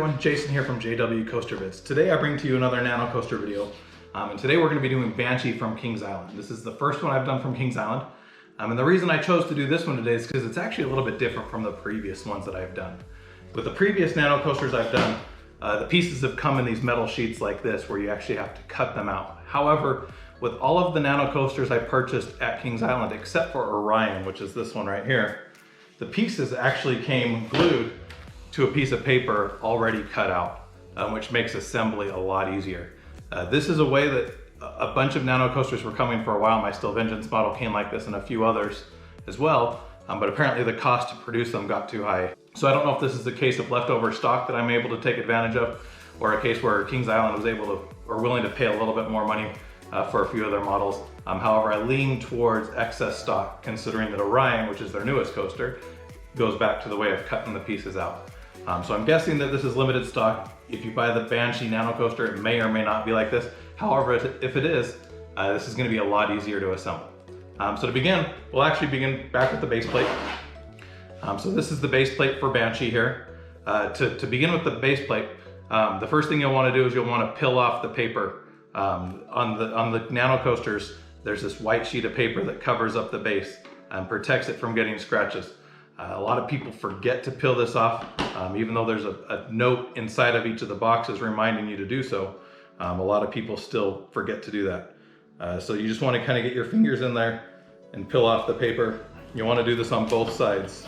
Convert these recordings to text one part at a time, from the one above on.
everyone, Jason here from JW.Coaster Vids. Today I bring to you another Nano Coaster video, and today we're going to be doing Banshee from Kings Island. This is the first one I've done from Kings Island, and the reason I chose to do this one today is because it's actually a little bit different from the previous ones that I've done. With the previous Nano Coasters I've done, the pieces have come in these metal sheets like this where you actually have to cut them out. However, with all of the Nano Coasters I purchased at Kings Island, except for Orion, which is this one right here, the pieces actually came glued to a piece of paper already cut out, which makes assembly a lot easier. This is a way that a bunch of Nano Coasters were coming for a while. My Still Vengeance model came like this and a few others as well, but apparently the cost to produce them got too high. So I don't know if this is a case of leftover stock that I'm able to take advantage of, or a case where Kings Island was able to, or willing to pay a little bit more money for a few of their models. However, I lean towards excess stock, considering that Orion, which is their newest coaster, goes back to the way of cutting the pieces out. So I'm guessing that this is limited stock. If you buy the Banshee Nanocoaster, it may or may not be like this. However, if it is, this is going to be a lot easier to assemble. So to begin, we'll actually begin back with the base plate. So this is the base plate for Banshee here. To begin with the base plate, the first thing you'll want to do is you'll want to peel off the paper. On the Nanocoasters, there's this white sheet of paper that covers up the base and protects it from getting scratches. A lot of people forget to peel this off, even though there's a note inside of each of the boxes reminding you to do so. A lot of people still forget to do that. So you just want to kind of get your fingers in there and peel off the paper. You want to do this on both sides.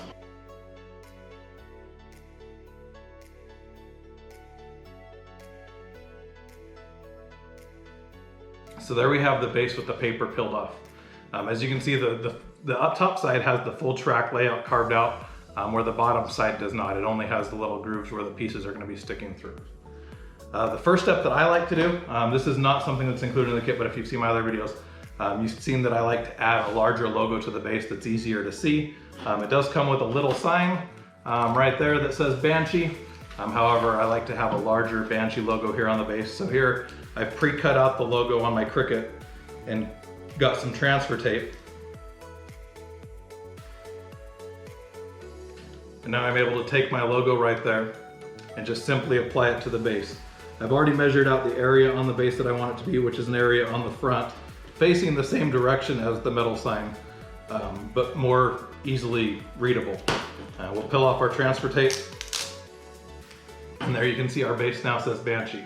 So there we have the base with the paper peeled off. As you can see, the up top side has the full track layout carved out, where the bottom side does not. It only has the little grooves where the pieces are going to be sticking through. The first step that I like to do, this is not something that's included in the kit, but if you've seen my other videos, you've seen that I like to add a larger logo to the base that's easier to see. It does come with a little sign right there that says Banshee. However, I like to have a larger Banshee logo here on the base. So here, I've pre-cut out the logo on my Cricut and got some transfer tape. And now I'm able to take my logo right there and just simply apply it to the base. I've already measured out the area on the base that I want it to be, which is an area on the front, facing the same direction as the metal sign, but more easily readable. We'll peel off our transfer tape, and there you can see our base now says Banshee.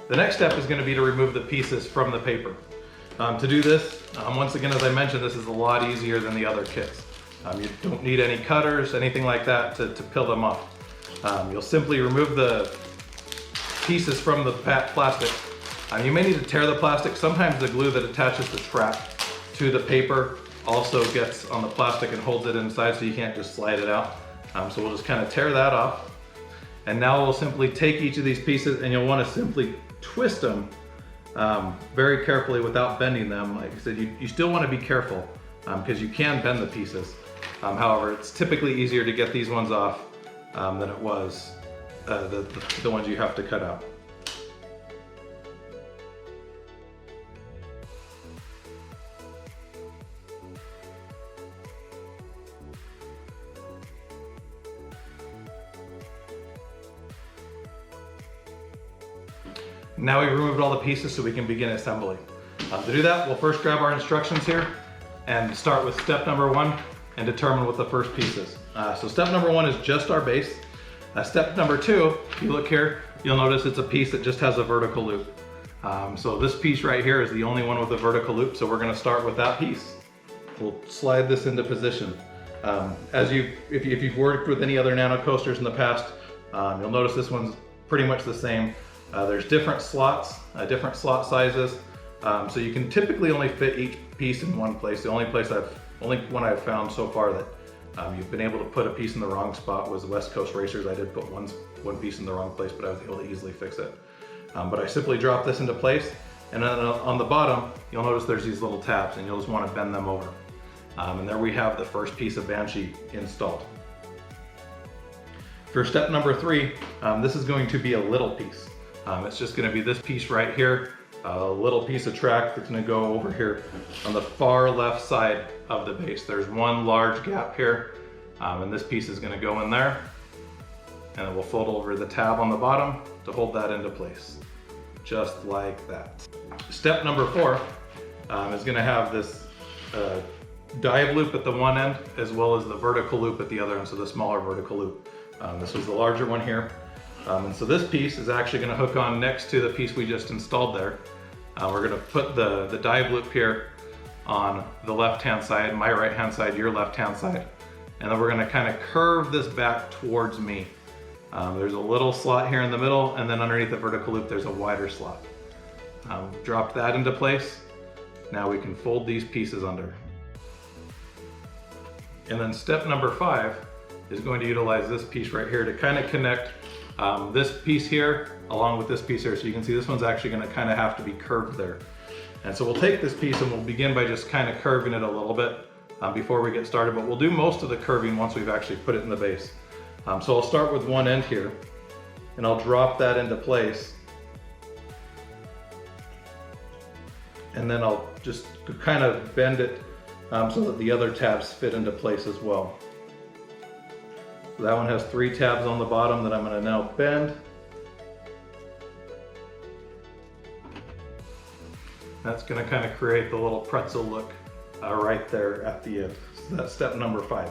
The next step is going to be to remove the pieces from the paper. To do this, once again, as I mentioned, this is a lot easier than the other kits. You don't need any cutters, anything like that to peel them off. You'll simply remove the pieces from the plastic. You may need to tear the plastic. Sometimes the glue that attaches the track to the paper also gets on the plastic and holds it inside, so you can't just slide it out. So we'll just kind of tear that off. And now we'll simply take each of these pieces, and you'll want to simply twist them very carefully without bending them. Like I said, you still want to be careful because you can bend the pieces. However, it's typically easier to get these ones off than it was the ones you have to cut out. Now we've removed all the pieces so we can begin assembly. To do that, we'll first grab our instructions here and start with step number 1 and determine what the first piece is. So step number 1 is just our base. Step number 2, if you look here, you'll notice it's a piece that just has a vertical loop. So this piece right here is the only one with a vertical loop, so we're going to start with that piece. We'll slide this into position. If you've worked with any other Nano Coasters in the past, you'll notice this one's pretty much the same. There's different slots, different slot sizes, so you can typically only fit each piece in one place. The only one I've found so far that you've been able to put a piece in the wrong spot was the West Coast Racers. I did put one piece in the wrong place, but I was able to easily fix it. But I simply drop this into place, and then on the bottom, you'll notice there's these little tabs, and you'll just want to bend them over. And there we have the first piece of Banshee installed. For step number 3, this is going to be a little piece. It's just going to be this piece right here, a little piece of track that's going to go over here on the far left side of the base. There's one large gap here, and this piece is going to go in there. and then we'll fold over the tab on the bottom to hold that into place, just like that. Step number 4 is going to have this dive loop at the one end as well as the vertical loop at the other end, so the smaller vertical loop. This was the larger one here. And so this piece is actually going to hook on next to the piece we just installed there. We're going to put the dive loop here on the left-hand side, my right-hand side, your left-hand side. And then we're going to kind of curve this back towards me. There's a little slot here in the middle, and then underneath the vertical loop there's a wider slot. Drop that into place. Now we can fold these pieces under. And then step number 5 is going to utilize this piece right here to kind of connect this piece here along with this piece here. So you can see this one's actually going to kind of have to be curved there. And so we'll take this piece and we'll begin by just kind of curving it a little bit before we get started, but we'll do most of the curving once we've actually put it in the base. So I'll start with one end here and I'll drop that into place. And then I'll just kind of bend it so that the other tabs fit into place as well. So that one has 3 tabs on the bottom that I'm going to now bend. That's going to kind of create the little pretzel look right there at the end. So that's step number 5.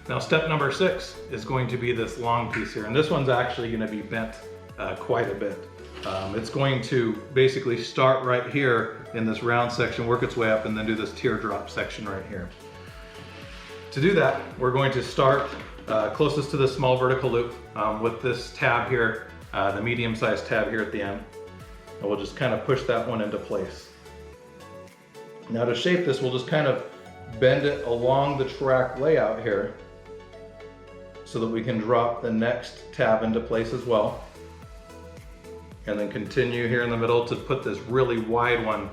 Now step number 6 is going to be this long piece here, and this one's actually going to be bent quite a bit. It's going to basically start right here in this round section, work its way up, and then do this teardrop section right here. To do that, we're going to start closest to the small vertical loop with this tab here, the medium-sized tab here at the end. And we'll just kind of push that one into place. Now to shape this, we'll just kind of bend it along the track layout here so that we can drop the next tab into place as well. And then continue here in the middle to put this really wide one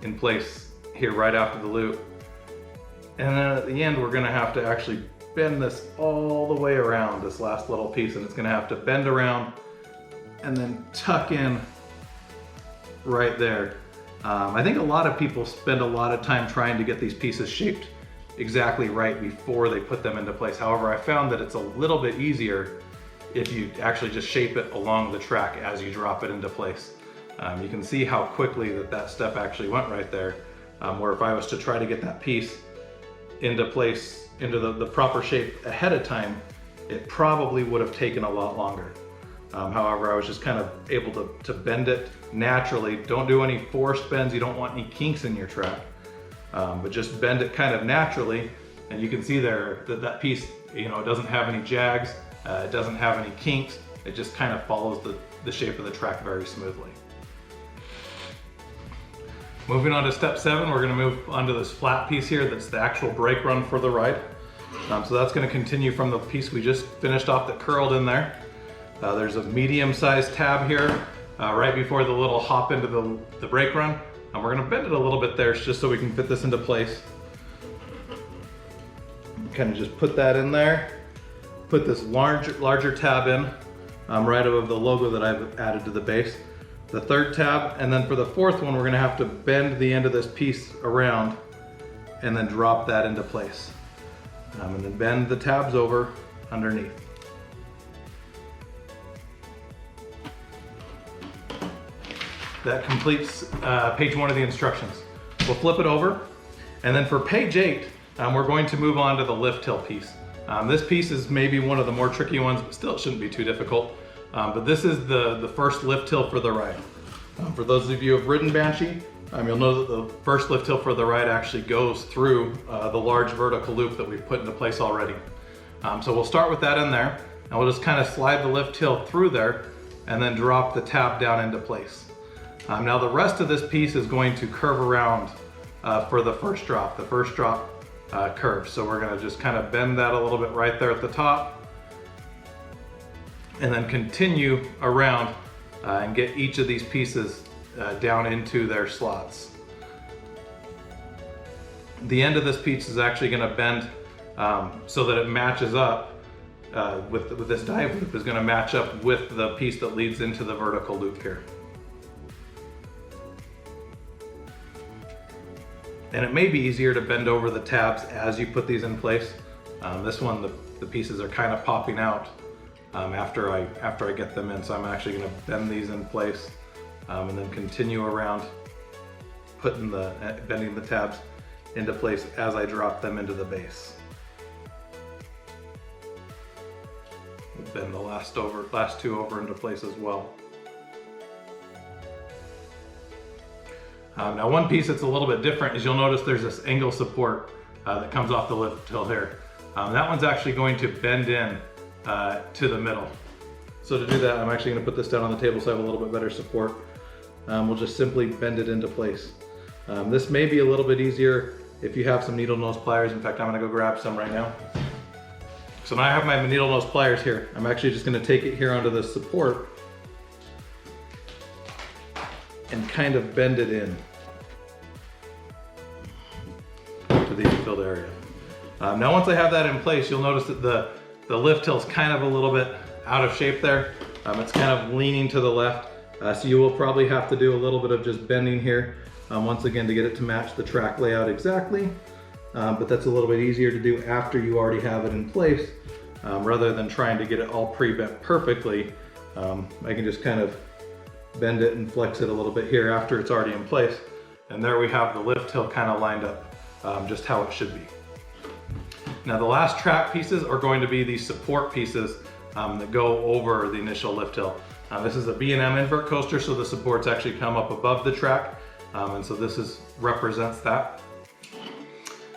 in place here right after the loop. And then at the end, we're going to have to actually bend this all the way around, this last little piece, and it's going to have to bend around and then tuck in right there. I think a lot of people spend a lot of time trying to get these pieces shaped exactly right before they put them into place. However, I found that it's a little bit easier if you actually just shape it along the track as you drop it into place. You can see how quickly that step actually went right there, where if I was to try to get that piece into place, into the proper shape ahead of time, it probably would have taken a lot longer. However, I was just kind of able to bend it naturally. Don't do any forced bends, you don't want any kinks in your track, but just bend it kind of naturally, and you can see there that piece, it doesn't have any jags, it doesn't have any kinks, it just kind of follows the shape of the track very smoothly. Moving on to step 7, we're going to move onto this flat piece here that's the actual brake run for the ride. So that's going to continue from the piece we just finished off that curled in there. There's a medium-sized tab here right before the little hop into the brake run. And we're going to bend it a little bit there just so we can fit this into place. Kind of just put that in there. Put this larger tab in right above the logo that I've added to the base. The 3rd tab, and then for the 4th one, we're going to have to bend the end of this piece around and then drop that into place. And then bend the tabs over underneath. That completes page 1 of the instructions. We'll flip it over, and then for page 8, we're going to move on to the lift hill piece. This piece is maybe one of the more tricky ones, but still it shouldn't be too difficult. But this is the first lift hill for the ride. For those of you who have ridden Banshee, you'll know that the first lift hill for the ride actually goes through the large vertical loop that we've put into place already. So we'll start with that in there, and we'll just kind of slide the lift hill through there and then drop the tab down into place. Now the rest of this piece is going to curve around for the first drop. The first drop curves. So we're going to just kind of bend that a little bit right there at the top, and then continue around and get each of these pieces down into their slots. The end of this piece is actually going to bend so that it matches up with this dive loop, is going to match up with the piece that leads into the vertical loop here. And it may be easier to bend over the tabs as you put these in place. This one, the pieces are kind of popping out after I get them in. So I'm actually going to bend these in place and then continue around bending the tabs into place as I drop them into the base. Bend the last two over into place as well. Now one piece that's a little bit different is you'll notice there's this angle support that comes off the lift till here. That one's actually going to bend in to the middle. So to do that, I'm actually going to put this down on the table so I have a little bit better support. We'll just simply bend it into place. This may be a little bit easier if you have some needle nose pliers. In fact, I'm going to go grab some right now. So now I have my needle nose pliers here. I'm actually just going to take it here onto the support and kind of bend it in to the filled area. Now once I have that in place, you'll notice that the lift hill's kind of a little bit out of shape there. It's kind of leaning to the left. So you will probably have to do a little bit of just bending here once again to get it to match the track layout exactly. But that's a little bit easier to do after you already have it in place rather than trying to get it all pre-bent perfectly. I can just kind of bend it and flex it a little bit here after it's already in place. And there we have the lift hill kind of lined up just how it should be. Now the last track pieces are going to be these support pieces that go over the initial lift hill. This is a B&M invert coaster, so the supports actually come up above the track. And so this represents that.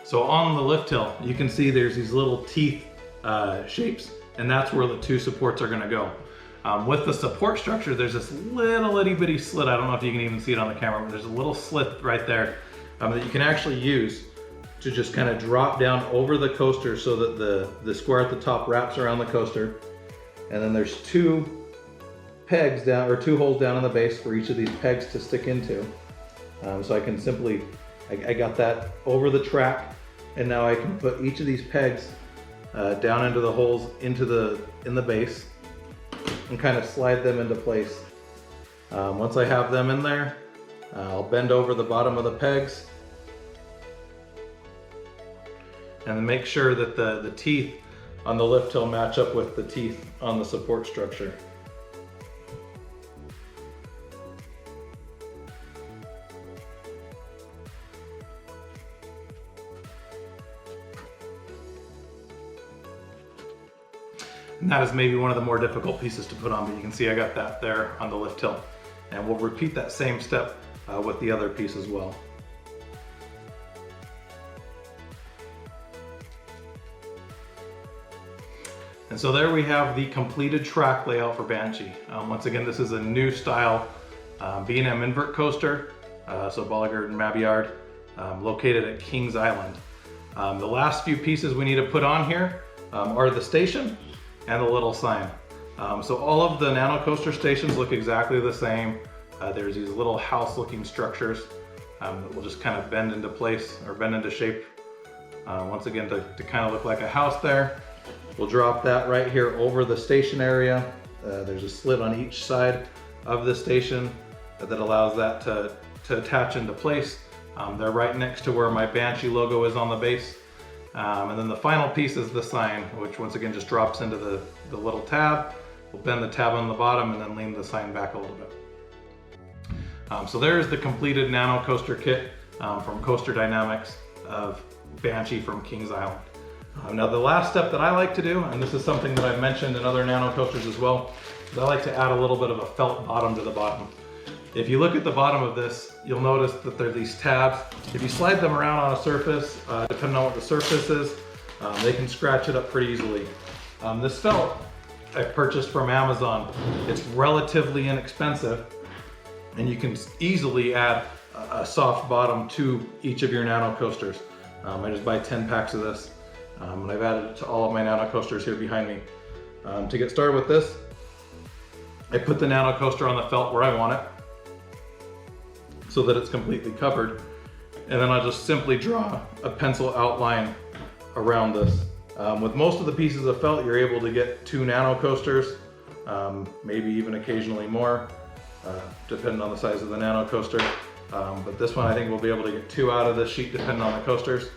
So on the lift hill, you can see there's these little teeth shapes, and that's where the two supports are gonna go. With the support structure, there's this little itty bitty slit. I don't know if you can even see it on the camera, but there's a little slit right there that you can actually use to just kind of drop down over the coaster so that the square at the top wraps around the coaster. And then there's two pegs down, or two holes down in the base for each of these pegs to stick into. So I can simply, I got that over the track, and now I can put each of these pegs down into the holes in the base and kind of slide them into place. Once I have them in there, I'll bend over the bottom of the pegs and then make sure that the teeth on the lift hill match up with the teeth on the support structure. And that is maybe one of the more difficult pieces to put on, but you can see I got that there on the lift hill. And we'll repeat that same step with the other piece as well. And so there we have the completed track layout for Banshee. Once again, this is a new style B&M invert coaster, so Bolliger and Mabillard, located at Kings Island. The last few pieces we need to put on here are the station and the little sign. So all of the Nanocoaster stations look exactly the same. There's these little house looking structures that will just kind of bend into place or bend into shape. Once again, to kind of look like a house there. We'll drop that right here over the station area. There's a slit on each side of the station that allows that to attach into place. They're right next to where my Banshee logo is on the base. And then the final piece is the sign, which once again just drops into the little tab. We'll bend the tab on the bottom and then lean the sign back a little bit. So there's the completed Nanocoaster kit from Coasterdynamix of Banshee from Kings Island. Now the last step that I like to do, and this is something that I've mentioned in other Nanocoasters as well, is I like to add a little bit of a felt bottom to the bottom. If you look at the bottom of this, you'll notice that there are these tabs. If you slide them around on a surface, depending on what the surface is, they can scratch it up pretty easily. This felt I purchased from Amazon. It's relatively inexpensive, and you can easily add a soft bottom to each of your Nanocoasters. I just buy 10 packs of this. And I've added it to all of my Nanocoasters here behind me. To get started with this, I put the Nanocoaster on the felt where I want it so that it's completely covered. And then I'll just simply draw a pencil outline around this. With most of the pieces of felt, you're able to get 2 Nanocoasters, maybe even occasionally more, depending on the size of the Nanocoaster. But this one I think we'll be able to get 2 out of this sheet depending on the coasters.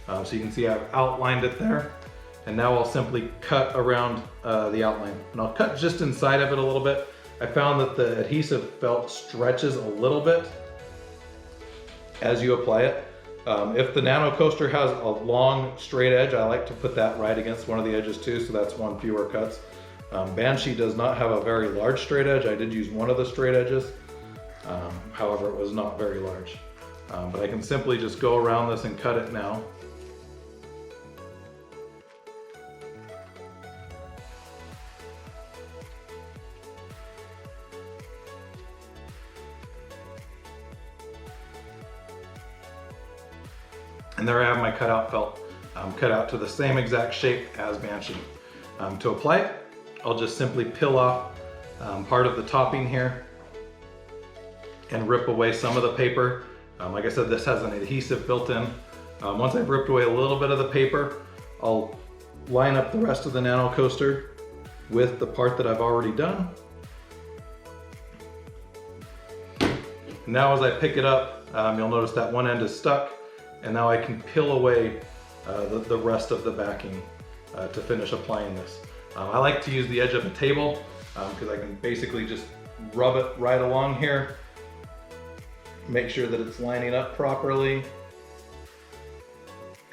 So you can see I've outlined it there. And now I'll simply cut around the outline. And I'll cut just inside of it a little bit. I found that the adhesive felt stretches a little bit as you apply it. If the Nanocoaster has a long straight edge, I like to put that right against one of the edges too, so that's one fewer cuts. Banshee does not have a very large straight edge. I did use one of the straight edges. However, it was not very large. But I can simply just go around this and cut it now. And there I have my cutout felt, cut out to the same exact shape as Banshee. To apply it, I'll just simply peel off part of the topping here and rip away some of the paper. Like I said, this has an adhesive built in. Once I've ripped away a little bit of the paper, I'll line up the rest of the Nanocoaster with the part that I've already done. Now as I pick it up, you'll notice that one end is stuck. And now I can peel away the rest of the backing to finish applying this. I like to use the edge of a table because I can basically just rub it right along here, make sure that it's lining up properly,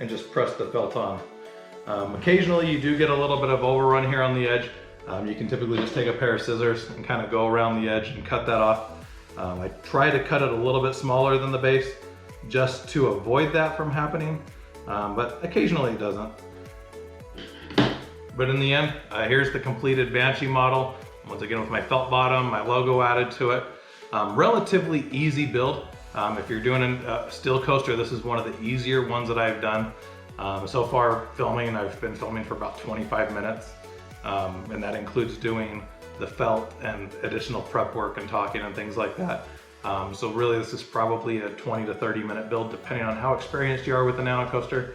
and just press the felt on. Occasionally you do get a little bit of overrun here on the edge. You can typically just take a pair of scissors and kind of go around the edge and cut that off. I try to cut it a little bit smaller than the base, just to avoid that from happening, but occasionally it doesn't. But in the end, here's the completed Banshee model. Once again with my felt bottom, my logo added to it. Relatively easy build. If you're doing a steel coaster, this is one of the easier ones that I've done. So far filming, I've been filming for about 25 minutes. And that includes doing the felt and additional prep work and talking and things like that. So really this is probably a 20 to 30 minute build depending on how experienced you are with the Nanocoaster.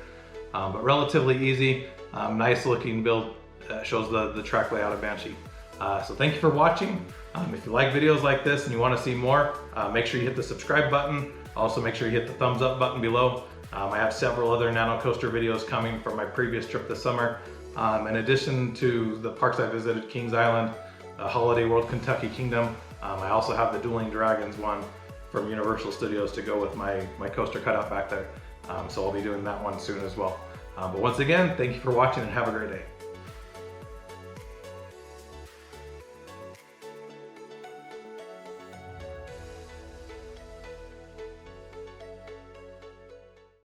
But relatively easy, nice looking build, shows the track layout of Banshee. So thank you for watching. If you like videos like this and you want to see more, make sure you hit the subscribe button. Also make sure you hit the thumbs up button below. I have several other Nanocoaster videos coming from my previous trip this summer. In addition to the parks I visited, Kings Island, Holiday World Kentucky Kingdom, I also have the Dueling Dragons one from Universal Studios to go with my coaster cutout back there. So I'll be doing that one soon as well. But once again, thank you for watching and have a great day.